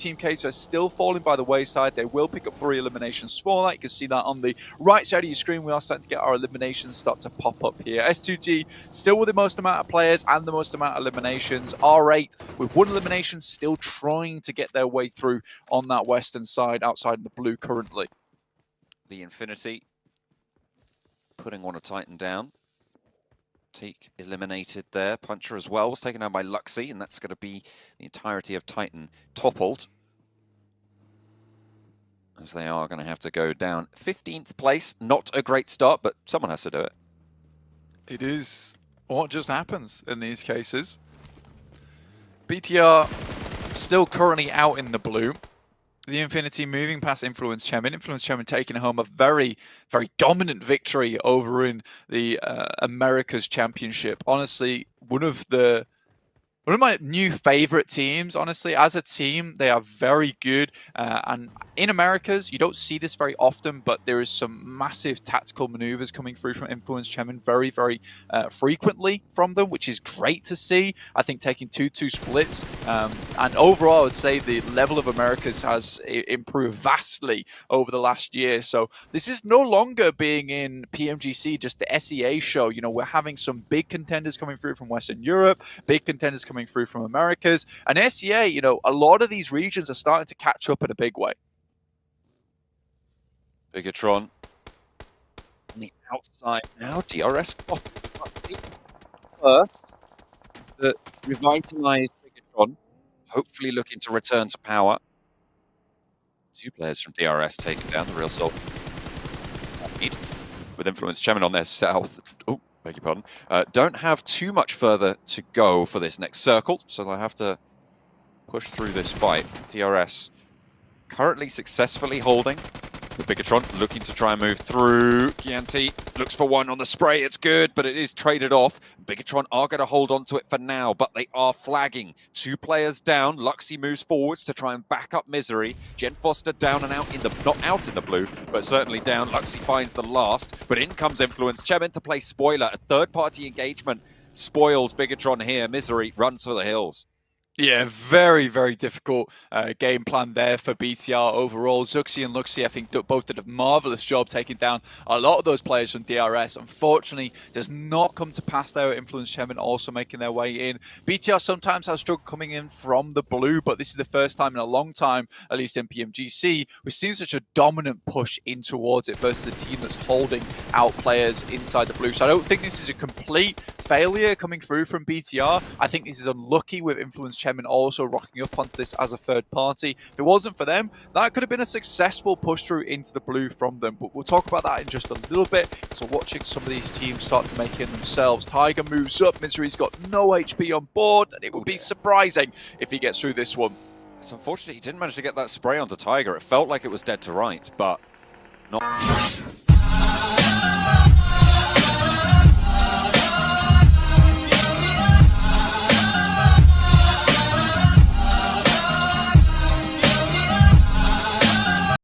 Team K2 are still falling by the wayside. They will pick up 3 eliminations for that. You can see that on the right side of your screen. We are starting to get our eliminations start to pop up here. S2G still with the most amount of players and the most amount of eliminations. R8 with 1 elimination, still trying to get their way through on that western side outside of the blue currently. The Infinity putting one of Titan down. Teak eliminated there. Puncher as well was taken down by Luxy, and that's going to be the entirety of Titan toppled. As they are going to have to go down 15th place. Not a great start, but someone has to do it. It is what just happens in these cases. BTR still currently out in the blue. The Infinity moving past Influence Chemin. Influence Chemin taking home a very, very dominant victory over in the Americas Championship. Honestly, one of my new favorite teams, honestly. As a team, they are very good. And in Americas, you don't see this very often, but there is some massive tactical maneuvers coming through from Influence Chemin very, very frequently from them, which is great to see. I think taking 2-2 splits. And overall, I would say the level of Americas has improved vastly over the last year. So this is no longer being in Pmgc, just the SEA show. You know, we're having some big contenders coming through from Western Europe, big contenders coming through from Americas, and SEA, you know, a lot of these regions are starting to catch up in a big way. Bigatron on the outside now. DRS first to revitalize Bigatron, hopefully looking to return to power. 2 players from DRS taken down. The real salt with Influence Chemin on their south. Oh, beg your pardon. Don't have too much further to go for this next circle, so they'll have to push through this fight. DRS currently successfully holding. The Bigatron looking to try and move through. Gianti looks for one on the spray. It's good, but it is traded off. Bigatron are going to hold on to it for now, but they are flagging. 2 players down. Luxy moves forwards to try and back up Misery. Jen Foster down and out in the, not out in the blue, but certainly down. Luxy finds the last, but in comes Influence. Chemin to play spoiler. A third-party engagement spoils Bigatron here. Misery runs for the hills. Yeah, very, very difficult game plan there for BTR overall. Zuxi and Luxy, I think, both did a marvelous job taking down a lot of those players from DRS. Unfortunately, does not come to pass there. Influence Chemin also making their way in. BTR sometimes has struggled coming in from the blue, but this is the first time in a long time, at least in PMGC, we've seen such a dominant push in towards it versus the team that's holding out players inside the blue. So I don't think this is a complete failure coming through from BTR. I think this is unlucky with Influence Chemin also rocking up onto this as a third party. If it wasn't for them, that could have been a successful push through into the blue from them. But we'll talk about that in just a little bit. So watching some of these teams start to make it themselves. Tiger moves up. Misery's got no HP on board, and it would be surprising if he gets through this one. It's unfortunate he didn't manage to get that spray onto Tiger. It felt like it was dead to right, but not.